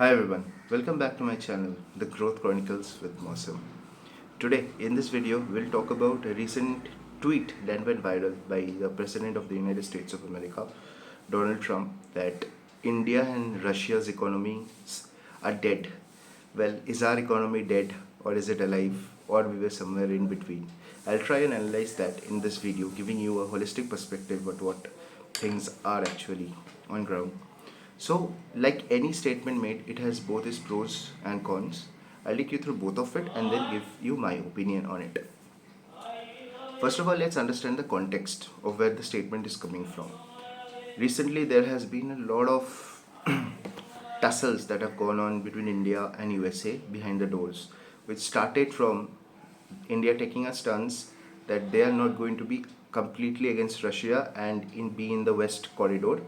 Hi everyone, welcome back to my channel, The Growth Chronicles with Mosam. Today, in this video, we'll talk about a recent tweet that went viral by the President of the United States of America, Donald Trump, that India and Russia's economies are dead. Well, is our economy dead or is it alive or we were somewhere in between? I'll try and analyze that in this video, giving you a holistic perspective of what things are actually on ground. So, like any statement made, it has both its pros and cons. I'll take you through both of it and then give you my opinion on it. First of all, let's understand the context of where the statement is coming from. Recently, there has been a lot of tussles that have gone on between India and USA behind the doors, which started from India taking a stance that they are not going to be completely against Russia and be in the West corridor.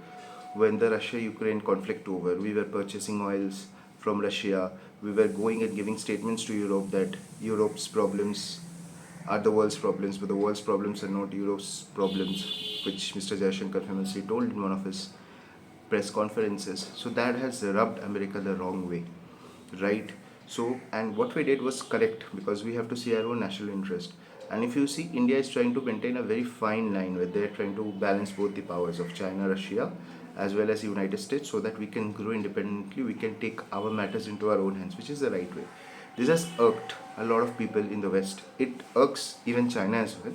When the Russia-Ukraine conflict over, we were purchasing oils from Russia. We were going and giving statements to Europe that Europe's problems are the world's problems, but the world's problems are not Europe's problems, which Mr. Jaishankar famously told in one of his press conferences. So that has rubbed America the wrong way, right? So, and what we did was correct because we have to see our own national interest. And if you see, India is trying to maintain a very fine line where they're trying to balance both the powers of China, Russia, as well as the United States, so that we can grow independently, we can take our matters into our own hands, which is the right way. This has irked a lot of people in the West. It irks even China as well,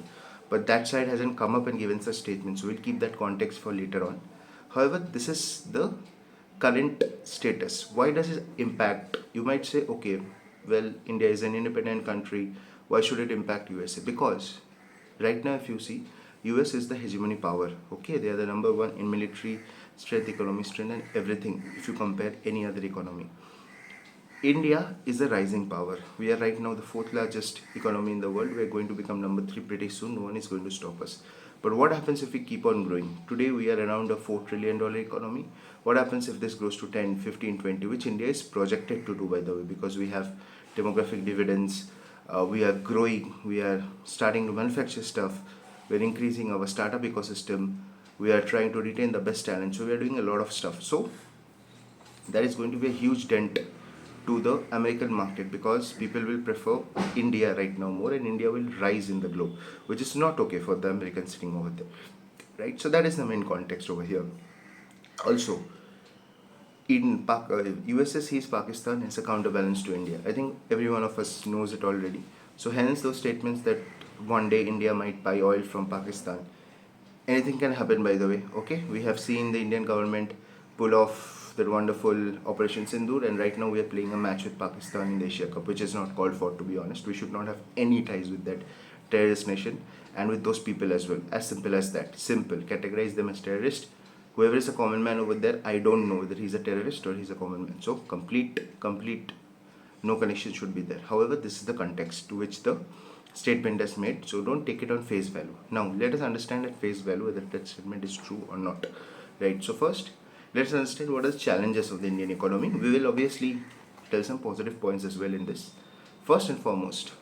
but that side hasn't come up and given such statements, so we'll keep that context for later on. However, this is the current status. Why does it impact? You might say, okay, well, India is an independent country. Why should it impact USA? Because right now, if you see, US is the hegemony power. Okay, they are the number one in military strength, economic strength, and everything. If you compare any other economy, India is a rising power. We are right now the fourth largest economy in the world. We are going to become number three pretty soon. No one is going to stop us. But what happens if we keep on growing? Today we are around a $4 trillion economy. What happens if this grows to 10, 15, 20, which India is projected to do, by the way, because we have demographic dividends, we are growing, we are starting to manufacture stuff, we're increasing our startup ecosystem, we are trying to retain the best talent, so we are doing a lot of stuff. So that is going to be a huge dent to the American market because people will prefer India right now more and India will rise in the globe, which is not okay for the Americans sitting over there, right? So that is the main context over here. Also, in USA sees Pakistan as a counterbalance to India. I think every one of us knows it already. So hence those statements that one day India might buy oil from Pakistan. Anything can happen, by the way. Okay, we have seen the Indian government pull off that wonderful Operation Sindoor, and right now we are playing a match with Pakistan in the Asia Cup, which is not called for, to be honest. We should not have any ties with that terrorist nation and with those people as well. As simple as that. Simple. Categorize them as terrorist. Whoever is a common man over there, I don't know whether he's a terrorist or he's a common man. So complete, no connection should be there. However, this is the context to which the statement is made, so don't take it on face value. Now let us understand at face value whether that statement is true or not, right? So first, let's understand what are the challenges of the Indian economy. We will obviously tell some positive points as well in this. First and foremost,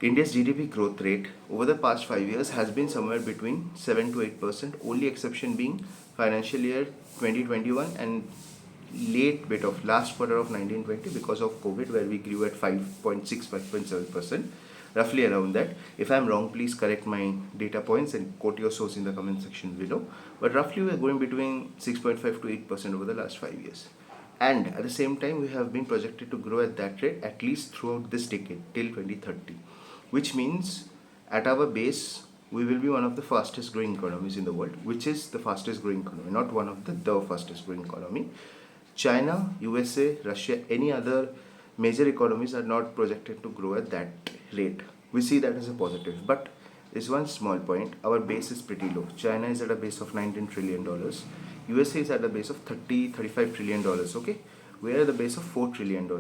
India's GDP growth rate over the past 5 years has been somewhere between 7 to 8%, only exception being financial year 2021 and late bit of last quarter of 1920 because of COVID, where we grew at 5.6, 5.7%, roughly around that. If I'm wrong, please correct my data points and quote your source in the comment section below. But roughly we're going between 6.5 to 8% over the last 5 years. And at the same time, we have been projected to grow at that rate at least throughout this decade till 2030, which means at our base, we will be one of the fastest growing economies in the world, which is the fastest growing economy, not one of the fastest growing economy. China, USA, Russia, any other major economies are not projected to grow at that rate. We see that as a positive. But there's one small point. Our base is pretty low. China is at a base of $19 trillion. USA is at a base of $35 trillion. Okay? We are at the base of $4 trillion.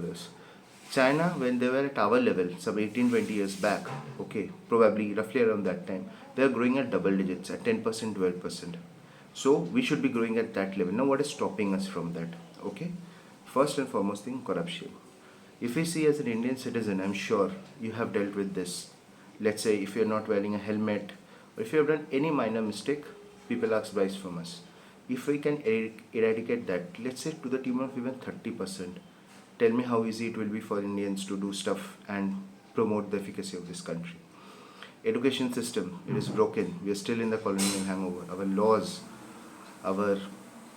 China, when they were at our level, some 18, 20 years back, okay, probably roughly around that time, they are growing at double digits, at 10%, 12%. So we should be growing at that level. Now, what is stopping us from that? Okay, first and foremost thing, corruption. If we see as an Indian citizen, I'm sure you have dealt with this. Let's say if you're not wearing a helmet or if you have done any minor mistake, people ask price from us. If we can eradicate that, let's say to the tune of even 30%, tell me how easy it will be for Indians to do stuff and promote the efficacy of this country. Education system, it is broken. We are still in the colonial hangover. Our laws, our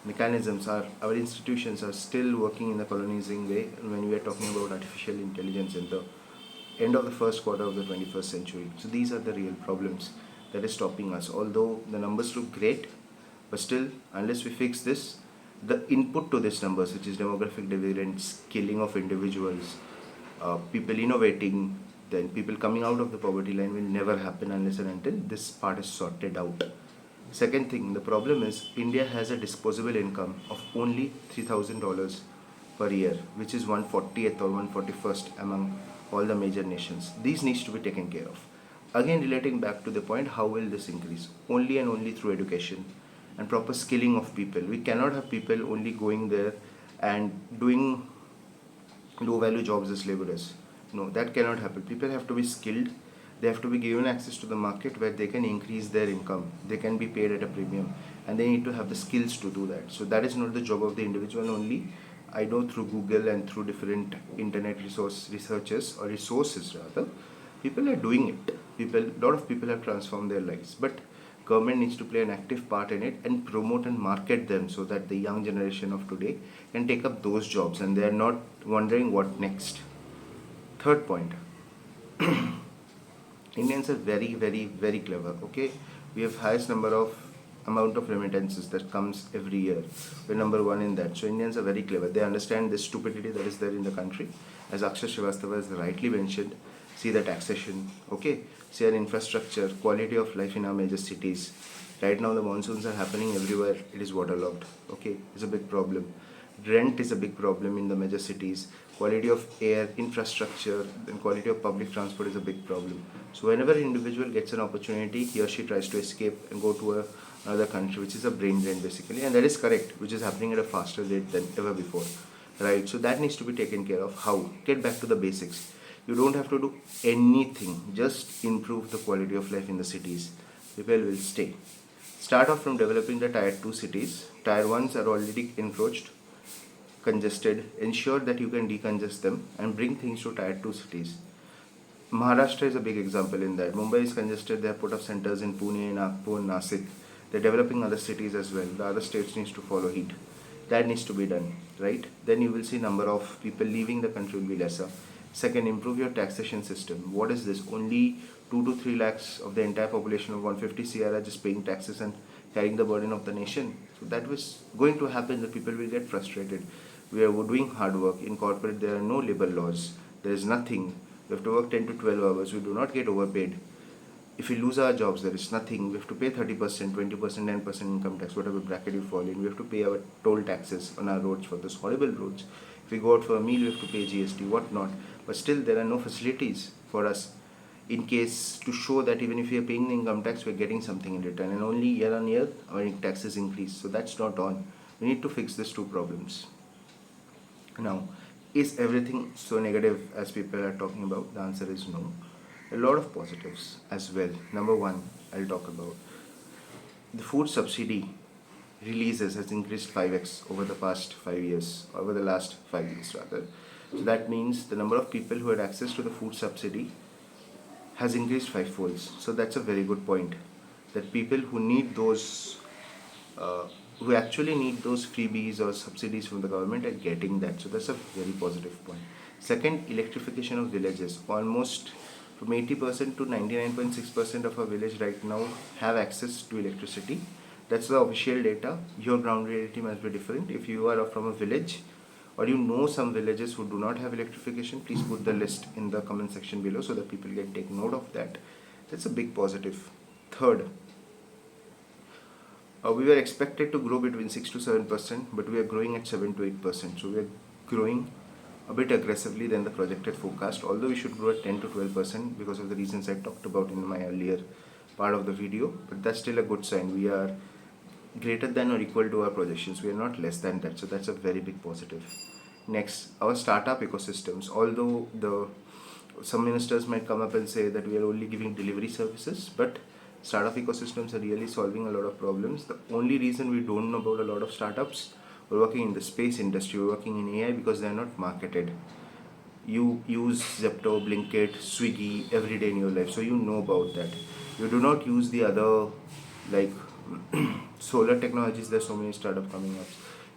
mechanisms, our institutions are still working in the colonizing way. And when we are talking about artificial intelligence in the end of the first quarter of the 21st century. So these are the real problems that is stopping us. Although the numbers look great, but still, unless we fix this, the input to these numbers, which is demographic dividends, killing of individuals, people innovating, then people coming out of the poverty line will never happen unless and until this part is sorted out. Second thing, the problem is India has a disposable income of only $3,000 per year, which is 140th or 141st among all the major nations. These needs to be taken care of. Again, relating back to the point, how will this increase? Only and only through education and proper skilling of people. We cannot have people only going there and doing low value jobs as laborers. No, that cannot happen. People have to be skilled. They have to be given access to the market where they can increase their income. They can be paid at a premium, and they need to have the skills to do that. So that is not the job of the individual only. I know through Google and through different internet researches or resources rather, people are doing it. Lot of people have transformed their lives, but government needs to play an active part in it and promote and market them so that the young generation of today can take up those jobs and they are not wondering what next. Third point, Indians are very, very, very clever. Okay, we have highest number of amount of remittances that comes every year. We're number one in that. So Indians are very clever. They understand the stupidity that is there in the country. As Akshay Srivastava has rightly mentioned, see the taxation. Okay, see our infrastructure, quality of life in our major cities. Right now the monsoons are happening everywhere. It is waterlogged. Okay, it's a big problem. Rent is a big problem in the major cities. Quality of air, infrastructure, and quality of public transport is a big problem. So whenever an individual gets an opportunity, he or she tries to escape and go to another country, which is a brain drain basically, and that is correct, which is happening at a faster rate than ever before. Right? So that needs to be taken care of. How? Get back to the basics. You don't have to do anything. Just improve the quality of life in the cities. People will stay. Start off from developing the tier 2 cities. Tier 1s are already encroached, congested. Ensure that you can decongest them and bring things to tier 2 cities. Maharashtra is a big example in that. Mumbai is congested. They have put up centers in Pune, Nagpur, Nasik. They're developing other cities as well. The other states needs to follow heat. That needs to be done, right? Then you will see number of people leaving the country will be lesser. Second, improve your taxation system. What is this? Only 2 to 3 lakhs of the entire population of 150 CR are just paying taxes and carrying the burden of the nation. So that was going to happen. The people will get frustrated. We are doing hard work. In corporate, there are no labor laws. There is nothing. We have to work 10 to 12 hours. We do not get overpaid. If we lose our jobs, there is nothing. We have to pay 30%, 20%, 10% income tax, whatever bracket you fall in. We have to pay our toll taxes on our roads for those horrible roads. If we go out for a meal, we have to pay GST, whatnot. But still, there are no facilities for us in case to show that even if we are paying income tax, we are getting something in return. And only year on year, our taxes increase. So that's not on. We need to fix these two problems. Now, is everything so negative as people are talking about? The answer is no. A lot of positives as well. Number one, I'll talk about the food subsidy releases has increased 5x over the past 5 years, over the last 5 years rather. So that means the number of people who had access to the food subsidy has increased fivefolds. So that's a very good point. That people who need those, who actually need those freebies or subsidies from the government are getting that. So that's a very positive point. Second, electrification of villages. Almost from 80% to 99.6% of our village right now have access to electricity. That's the official data. Your ground reality must be different. If you are from a village or you know some villages who do not have electrification, please put the list in the comment section below so that people can take note of that. That's a big positive. Third, we were expected to grow between 6 to 7%, but we are growing at 7 to 8%. So we are growing a bit aggressively than the projected forecast, although we should grow at 10 to 12% because of the reasons I talked about in my earlier part of the video. But that's still a good sign. We are greater than or equal to our projections. We are not less than that. So that's a very big positive. Next, our startup ecosystems. Although some ministers might come up and say that we are only giving delivery services, but Startup ecosystems are really solving a lot of problems. The only reason we don't know about a lot of startups, we're working in the space industry, we're working in AI, because they're not marketed. You use Zepto, Blinkit, Swiggy every day in your life, so you know about that. You do not use the other, like solar technologies. There's so many startups coming up.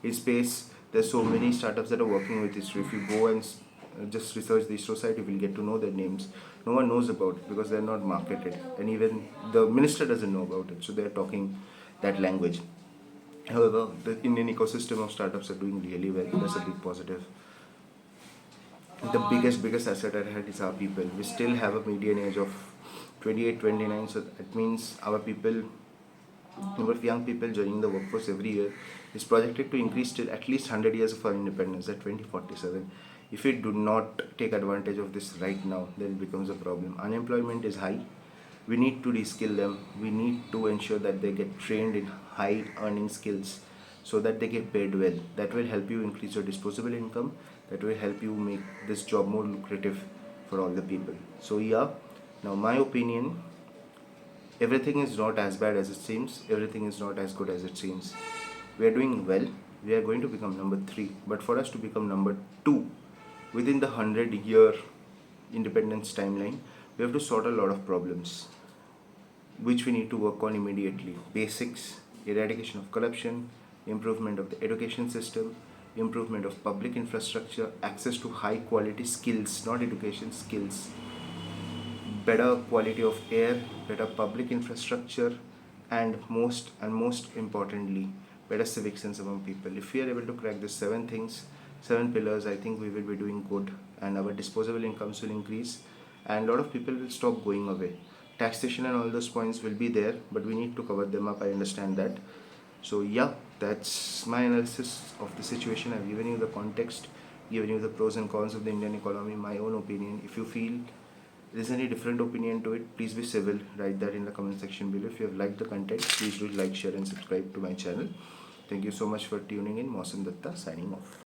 In space, there's so many startups that are working with ISRO. If you go and just research the ISRO site, you will get to know their names. No one knows about it because they're not marketed, and even the minister doesn't know about it. So they're talking that language. However, the Indian ecosystem of startups are doing really well. That's a big positive. The biggest asset at hand is our people. We still have a median age of 28, 29. So that means our people, number of young people joining the workforce every year is projected to increase till at least 100 years of our independence at 2047. If we do not take advantage of this right now, then it becomes a problem. Unemployment is high. We need to reskill them. We need to ensure that they get trained in high earning skills so that they get paid well. That will help you increase your disposable income. That will help you make this job more lucrative for all the people. So yeah, now my opinion, everything is not as bad as it seems, everything is not as good as it seems. We are doing well, we are going to become number 3, but for us to become number 2 within the 100-year independence timeline, we have to sort a lot of problems which we need to work on immediately. Basics, eradication of corruption, improvement of the education system, improvement of public infrastructure, access to high quality skills, not education, skills, better quality of air, better public infrastructure, and most importantly, better civic sense among people. If we are able to crack these 7 things, 7 pillars, I think we will be doing good, and our disposable incomes will increase, and a lot of people will stop going away. Taxation and all those points will be there, but we need to cover them up. I understand that. So yeah, that's my analysis of the situation. I've given you the context, given you the pros and cons of the Indian economy, my own opinion. If you feel there's any different opinion to it, please be civil. Write that in the comment section below. If you have liked the content, please do like, share, and subscribe to my channel. Thank you so much for tuning in. Mosam Datta signing off.